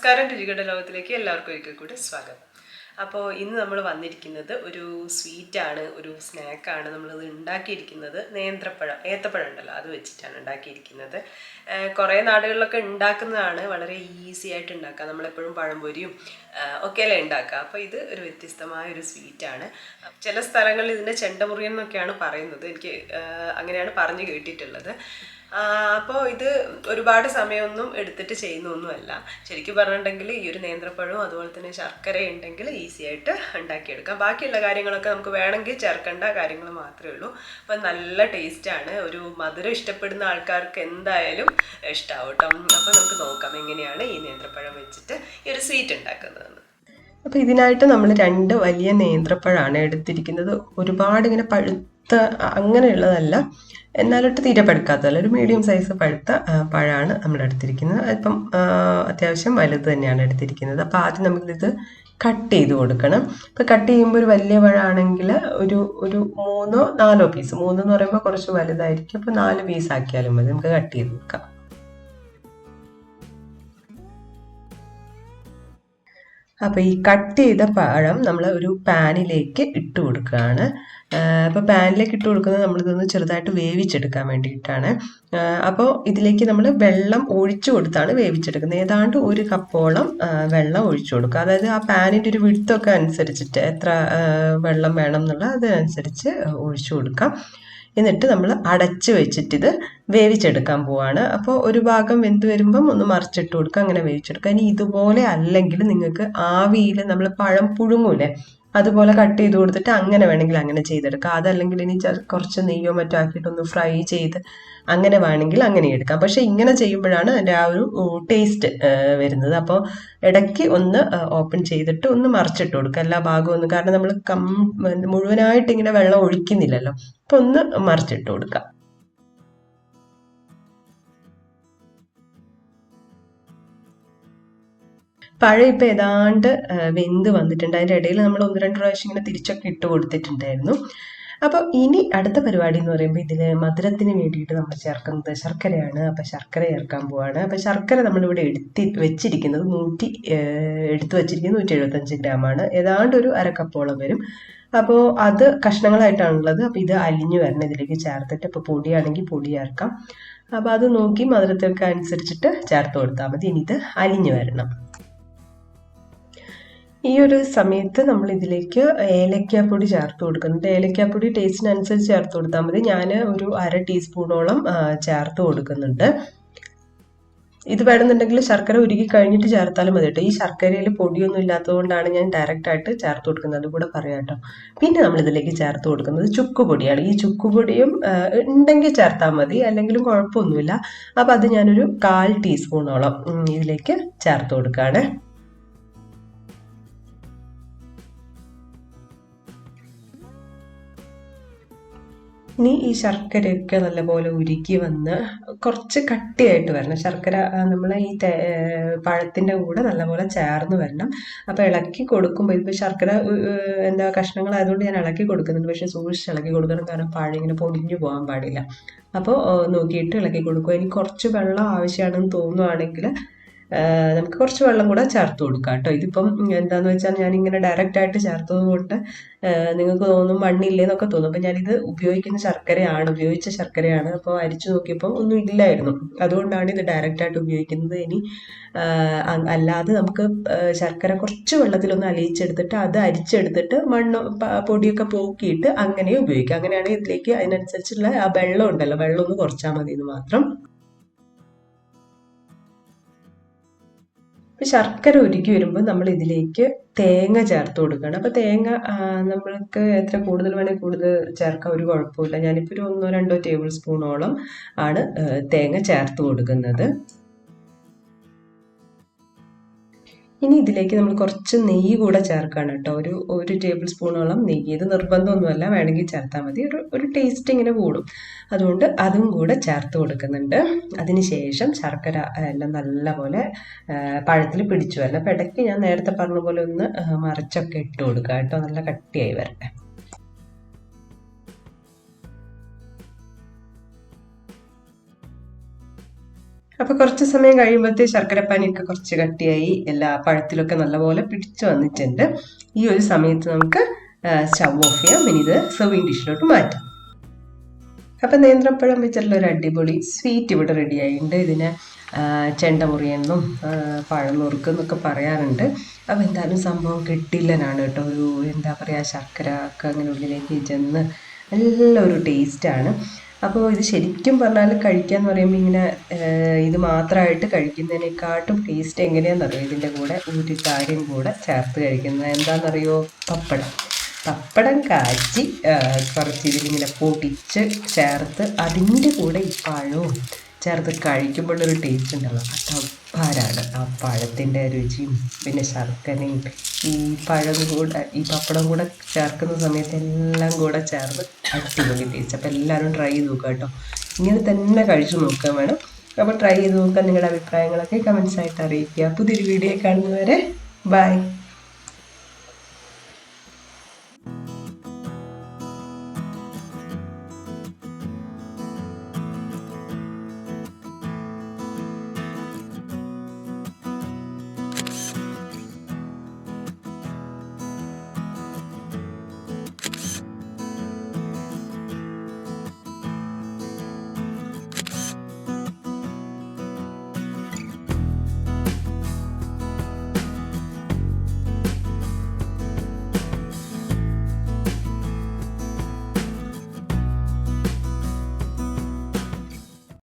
നമസ്കാരം, രുചികളുടെ ലോകത്തിലേക്ക് എല്ലാവർക്കും ഒരിക്കൽ കൂടി സ്വാഗതം. അപ്പോൾ ഇന്ന് നമ്മൾ വന്നിരിക്കുന്നത് ഒരു സ്വീറ്റാണ്, ഒരു സ്നാക്കാണ്. നമ്മളത് ഉണ്ടാക്കിയിരിക്കുന്നത് ഏത്തപ്പഴം ഉണ്ടല്ലോ, അത് വെച്ചിട്ടാണ് ഉണ്ടാക്കിയിരിക്കുന്നത്. കുറേ നാടുകളിലൊക്കെ ഉണ്ടാക്കുന്നതാണ്, വളരെ ഈസി ആയിട്ട് ഉണ്ടാക്കുക. നമ്മളെപ്പോഴും പഴംപൊരിയും ഒക്കെയല്ലേ ഉണ്ടാക്കുക. അപ്പോൾ ഇത് ഒരു വ്യത്യസ്തമായ ഒരു സ്വീറ്റാണ്. ചില സ്ഥലങ്ങളിൽ ഇതിൻ്റെ ചെണ്ട മുറിയൻ എന്നൊക്കെയാണ് പറയുന്നത്. എനിക്ക് അങ്ങനെയാണ് പറഞ്ഞു കേട്ടിട്ടുള്ളത്. അപ്പോൾ ഇത് ഒരുപാട് സമയമൊന്നും എടുത്തിട്ട് ചെയ്യുന്നൊന്നുമല്ല. ശരിക്കും പറഞ്ഞിട്ടുണ്ടെങ്കിൽ ഈ ഒരു നേന്ത്രപ്പഴവും അതുപോലെ തന്നെ ശർക്കര ഉണ്ടെങ്കിൽ ഈസി ആയിട്ട് ഉണ്ടാക്കിയെടുക്കാം. ബാക്കിയുള്ള കാര്യങ്ങളൊക്കെ നമുക്ക് വേണമെങ്കിൽ ചേർക്കേണ്ട കാര്യങ്ങൾ മാത്രമേ ഉള്ളൂ. അപ്പം നല്ല ടേസ്റ്റാണ്. ഒരു മധുരം ഇഷ്ടപ്പെടുന്ന ആൾക്കാർക്ക് എന്തായാലും ഇഷ്ടമാവും കേട്ടോ. അപ്പോൾ നമുക്ക് നോക്കാം എങ്ങനെയാണ് ഈ നേന്ത്രപ്പഴം വെച്ചിട്ട് ഈ ഒരു സ്വീറ്റ് ഉണ്ടാക്കുന്നതെന്ന്. അപ്പോൾ ഇതിനായിട്ട് നമ്മൾ 2 വലിയ നേന്ത്രപ്പഴമാണ് എടുത്തിരിക്കുന്നത്. ഒരുപാട് ഇങ്ങനെ പഴുത്ത അങ്ങനെയുള്ളതല്ല, എന്നാലിട്ട് തീരെ പഴുക്കാത്തതല്ല, ഒരു മീഡിയം സൈസ് പഴുത്ത പഴമാണ് നമ്മൾ എടുത്തിരിക്കുന്നത്. അപ്പം അത്യാവശ്യം വലുത് തന്നെയാണ് എടുത്തിരിക്കുന്നത്. അപ്പോൾ ആദ്യം നമുക്കിത് കട്ട് ചെയ്ത് കൊടുക്കണം. അപ്പോൾ കട്ട് ചെയ്യുമ്പോൾ ഒരു വലിയ പഴമാണെങ്കിൽ ഒരു 3-4 പീസ്, 3 എന്ന് പറയുമ്പോൾ കുറച്ച് വലുതായിരിക്കും. അപ്പോൾ 4 പീസ് ആക്കിയാലും മതി. നമുക്ക് കട്ട് ചെയ്ത് കൊടുക്കാം. അപ്പോൾ ഈ കട്ട് ചെയ്ത പഴം നമ്മൾ ഒരു പാനിലേക്ക് ഇട്ട് കൊടുക്കുകയാണ്. അപ്പോൾ പാനിലേക്ക് ഇട്ട് കൊടുക്കുന്നത് നമ്മളിതൊന്ന് ചെറുതായിട്ട് വേവിച്ചെടുക്കാൻ വേണ്ടിയിട്ടാണ്. അപ്പോൾ ഇതിലേക്ക് നമ്മൾ വെള്ളം ഒഴിച്ചു കൊടുത്താണ് വേവിച്ചെടുക്കുന്നത്. ഏതാണ്ട് 1 കപ്പോളം വെള്ളം ഒഴിച്ചു കൊടുക്കുക. അതായത് ആ പാനിൻ്റെ ഒരു വിഡ്ത്തൊക്കെ അനുസരിച്ചിട്ട് എത്ര വെള്ളം വേണം എന്നുള്ള അതിനനുസരിച്ച് ഒഴിച്ചു കൊടുക്കാം. എന്നിട്ട് നമ്മൾ അടച്ച് വെച്ചിട്ടിത് വേവിച്ചെടുക്കാൻ പോവാണ്. അപ്പോൾ ഒരു ഭാഗം വെന്ത് വരുമ്പം ഒന്ന് മറിച്ചിട്ട് കൊടുക്കുക, അങ്ങനെ വേവിച്ചെടുക്കുക. ഇനി ഇതുപോലെ അല്ലെങ്കിൽ നിങ്ങൾക്ക് ആവിയിൽ നമ്മൾ പഴം പുഴുങ്ങൂലേ, അതുപോലെ കട്ട് ചെയ്ത് കൊടുത്തിട്ട് അങ്ങനെ വേണമെങ്കിൽ അങ്ങനെ ചെയ്തെടുക്കാം. അതല്ലെങ്കിൽ ഇനി കുറച്ച് നെയ്യോ മറ്റോ ആക്കിയിട്ടൊന്ന് ഫ്രൈ ചെയ്ത് അങ്ങനെ വേണമെങ്കിൽ അങ്ങനെ എടുക്കാം. പക്ഷെ ഇങ്ങനെ ചെയ്യുമ്പോഴാണ് അതിൻ്റെ ആ ഒരു ടേസ്റ്റ് വരുന്നത്. അപ്പോൾ ഇടയ്ക്ക് ഒന്ന് ഓപ്പൺ ചെയ്തിട്ട് ഒന്ന് മറിച്ചിട്ട് കൊടുക്കുക എല്ലാ ഭാഗവും ഒന്ന്. കാരണം നമ്മൾ മുഴുവനായിട്ട് ഇങ്ങനെ വെള്ളം ഒഴിക്കുന്നില്ലല്ലോ, അപ്പോൾ ഒന്ന് മറിച്ചിട്ട് കൊടുക്കാം. പഴം ഇപ്പം ഏതാണ്ട് വെന്ത് വന്നിട്ടുണ്ട്. അതിൻ്റെ ഇടയിൽ നമ്മൾ 1-2 പ്രാവശ്യം ഇങ്ങനെ തിരിച്ചൊക്കെ ഇട്ട് കൊടുത്തിട്ടുണ്ടായിരുന്നു. അപ്പോൾ ഇനി അടുത്ത പരിപാടി എന്ന് പറയുമ്പോൾ ഇതിൽ മധുരത്തിന് വേണ്ടിയിട്ട് നമ്മൾ ചേർക്കുന്നത് ശർക്കരയാണ്. അപ്പോൾ ശർക്കര ചേർക്കാൻ പോവാണ്. അപ്പോൾ ശർക്കര നമ്മളിവിടെ വെച്ചിരിക്കുന്നത് 175 ഗ്രാമാണ്. ഏതാണ്ട് ഒരു 1/2 കപ്പോളം വരും. അപ്പോൾ അത് കഷ്ണങ്ങളായിട്ടാണുള്ളത്. അപ്പോൾ ഇത് അലിഞ്ഞു വരണം ഇതിലേക്ക് ചേർത്തിട്ട്. ഇപ്പോൾ പൊടിയാണെങ്കിൽ പൊടി ചേർക്കാം. അപ്പോൾ അത് നോക്കി മധുരത്തൊക്കെ അനുസരിച്ചിട്ട് ചേർത്ത് കൊടുത്താൽ മതി. ഇനി ഇത് അലിഞ്ഞു വരണം. ഈ ഒരു സമയത്ത് നമ്മൾ ഇതിലേക്ക് ഏലക്കാപ്പൊടി ചേർത്ത് കൊടുക്കുന്നുണ്ട്. ഏലക്കാപ്പൊടി ടേസ്റ്റിനനുസരിച്ച് ചേർത്ത് കൊടുത്താൽ മതി. ഞാൻ ഒരു 1/2 ടീസ്പൂണോളം ചേർത്ത് കൊടുക്കുന്നുണ്ട്. ഇത് വേണമെന്നുണ്ടെങ്കിൽ ശർക്കര ഉരുകി കഴിഞ്ഞിട്ട് ചേർത്താലും മതി കേട്ടോ. ഈ ശർക്കരയിൽ പൊടിയൊന്നും ഇല്ലാത്തതുകൊണ്ടാണ് ഞാൻ ഡയറക്റ്റായിട്ട് ചേർത്ത് കൊടുക്കുന്നത്, അതുകൂടെ പറയാം കേട്ടോ. പിന്നെ നമ്മൾ ഇതിലേക്ക് ചേർത്ത് കൊടുക്കുന്നത് ചുക്കുപൊടിയാണ്. ഈ ചുക്കുപൊടിയും ഉണ്ടെങ്കിൽ ചേർത്താൽ മതി, അല്ലെങ്കിലും കുഴപ്പമൊന്നുമില്ല. അപ്പം അത് ഞാനൊരു 1/4 ടീസ്പൂണോളം ഇതിലേക്ക് ചേർത്ത് കൊടുക്കുകയാണ്. ഇനി ഈ ശർക്കരയൊക്കെ നല്ലപോലെ ഉരുക്കി വന്ന് കുറച്ച് കട്ടിയായിട്ട് വരണം. ശർക്കര നമ്മൾ ഈ പഴത്തിൻ്റെ കൂടെ നല്ലപോലെ ചേർന്ന് വരണം. അപ്പോൾ ഇളക്കി കൊടുക്കുമ്പോൾ ഇപ്പോൾ ശർക്കര കഷ്ണങ്ങളായതുകൊണ്ട് ഞാൻ ഇളക്കി കൊടുക്കുന്നുണ്ട്. പക്ഷേ സൂക്ഷിച്ച് ഇളക്കി കൊടുക്കണം, കാരണം പഴം ഇങ്ങനെ പൊടിഞ്ഞു പോകാൻ പാടില്ല. അപ്പോൾ നോക്കിയിട്ട് ഇളക്കി കൊടുക്കുക. ഇനി കുറച്ച് വെള്ളം ആവശ്യമാണെന്ന് തോന്നുവാണെങ്കിൽ നമുക്ക് കുറച്ച് വെള്ളം കൂടെ ചേർത്ത് കൊടുക്കാം കേട്ടോ. ഇതിപ്പം എന്താണെന്ന് വെച്ചാൽ ഞാനിങ്ങനെ ഡയറക്റ്റായിട്ട് ചേർത്തത് കൊണ്ട് നിങ്ങൾക്ക് തോന്നും മണ്ണില്ലേന്നൊക്കെ തോന്നും. അപ്പം ഞാനിത് ഉപയോഗിച്ച ശർക്കരയാണ്. അപ്പോൾ അരിച്ചു നോക്കിയപ്പോൾ ഒന്നും ഇല്ലായിരുന്നു, അതുകൊണ്ടാണ് ഇത് ഡയറക്റ്റായിട്ട് ഉപയോഗിക്കുന്നത്. ഇനി അല്ലാതെ നമുക്ക് ശർക്കര കുറച്ച് വെള്ളത്തിലൊന്ന് അലിയിച്ചെടുത്തിട്ട് അത് അരിച്ചെടുത്തിട്ട് പൊടിയൊക്കെ പോക്കിയിട്ട് അങ്ങനെ ഉപയോഗിക്കാം. അങ്ങനെയാണ് ഇതിലേക്ക് അതിനനുസരിച്ചുള്ള ആ വെള്ളം ഉണ്ടല്ലോ, വെള്ളം ഒന്ന് കുറച്ചാൽ മതി എന്ന് മാത്രം. അപ്പോൾ ശർക്കര ഉരുക്കി വരുമ്പോൾ നമ്മൾ ഇതിലേക്ക് തേങ്ങ ചേർത്ത് കൊടുക്കണം. അപ്പോൾ തേങ്ങ നമ്മൾക്ക് എത്ര കൂടുതൽ വേണമെങ്കിൽ കൂടുതൽ ചേർക്കാൻ ഒരു കുഴപ്പമില്ല. ഞാനിപ്പോൾ ഒരു 1-2 ടേബിൾ സ്പൂണോളം ആണ് തേങ്ങ ചേർത്ത് കൊടുക്കുന്നത്. ഇനി ഇതിലേക്ക് നമ്മൾ കുറച്ച് നെയ്യ് കൂടെ ചേർക്കണം കേട്ടോ. ഒരു ടേബിൾ സ്പൂണോളം നെയ്യ്. ഇത് നിർബന്ധമൊന്നുമല്ല, വേണമെങ്കിൽ ചേർത്താൽ മതി. ഒരു ടേസ്റ്റ് ഇങ്ങനെ കൂടും, അതുകൊണ്ട് അതും കൂടെ ചേർത്ത് കൊടുക്കുന്നുണ്ട്. അതിനുശേഷം ശർക്കര എല്ലാം നല്ലപോലെ പഴത്തിൽ പിടിച്ചു വരണം. അപ്പോൾ ഇടയ്ക്ക് ഞാൻ നേരത്തെ പറഞ്ഞ പോലെ ഒന്ന് മറിച്ചൊക്കെ ഇട്ട് കൊടുക്കുക കേട്ടോ, നല്ല കട്ടിയായി വരട്ടെ. അപ്പോൾ കുറച്ച് സമയം കഴിയുമ്പോഴത്തേ ശർക്കരപ്പാനിയൊക്കെ കുറച്ച് കട്ടിയായി എല്ലാ പഴത്തിലൊക്കെ നല്ലപോലെ പിടിച്ചു വന്നിട്ടുണ്ട്. ഈ ഒരു സമയത്ത് നമുക്ക് സ്റ്റൗ ഓഫ് ചെയ്യാം. ഇനി ഇത് സെർവിങ് ഡിഷിലോട്ട് മാറ്റാം. അപ്പം നേന്ത്രപ്പഴം വെച്ചിട്ടുള്ള ഒരു അടിപൊളി സ്വീറ്റ് ഇവിടെ റെഡി ആയിട്ടുണ്ട്. ഇതിന് ചെണ്ട മുറിയെന്നും പഴം നുറുക്കെന്നൊക്കെ പറയാറുണ്ട്. അപ്പം എന്തായാലും സംഭവം കിട്ടില്ലനാണ് കേട്ടോ. ഒരു എന്താ പറയുക, ശർക്കര ഒക്കെ അങ്ങനെ ഉള്ളിലേക്ക് ചെന്ന് നല്ലൊരു ടേസ്റ്റാണ്. അപ്പോൾ ഇത് ശരിക്കും പറഞ്ഞാൽ കഴിക്കാന്ന് പറയുമ്പോൾ ഇങ്ങനെ ഇത് മാത്രമായിട്ട് കഴിക്കുന്നതിനെക്കാട്ടും ടേസ്റ്റ് എങ്ങനെയാണെന്നറിയോ, ഇതിൻ്റെ കൂടെ ഒരു കാര്യം കൂടെ ചേർത്ത് കഴിക്കുന്നത് എന്താണെന്നറിയോ? പപ്പടം കാച്ചി കുറച്ച് ഇതിലിങ്ങനെ പൊടിച്ച് ചേർത്ത് അതിൻ്റെ കൂടെ ഈ പഴവും ചേർത്ത് കഴിക്കുമ്പോഴൊരു ടേസ്റ്റ് ഉണ്ടല്ലോ, അട്ടപ്പാരാണ്. ആ പഴത്തിൻ്റെ രുചിയും പിന്നെ ശർക്കരയും ഈ ഈ പപ്പടം കൂടെ ചേർക്കുന്ന സമയത്ത് എല്ലാം കൂടെ ചേർന്ന് അടിപൊളി ടേസ്റ്റ്. അപ്പോൾ എല്ലാവരും ട്രൈ ചെയ്ത് നോക്കുക കേട്ടോ. ഇങ്ങനെ തന്നെ കഴിച്ചു നോക്കാൻ വേണം. അപ്പോൾ ട്രൈ ചെയ്ത് നോക്കാൻ നിങ്ങളുടെ അഭിപ്രായങ്ങളൊക്കെ കമൻസായിട്ട് അറിയിക്കുക. പുതിയൊരു വീഡിയോ കാണുന്നവരെ ബൈ.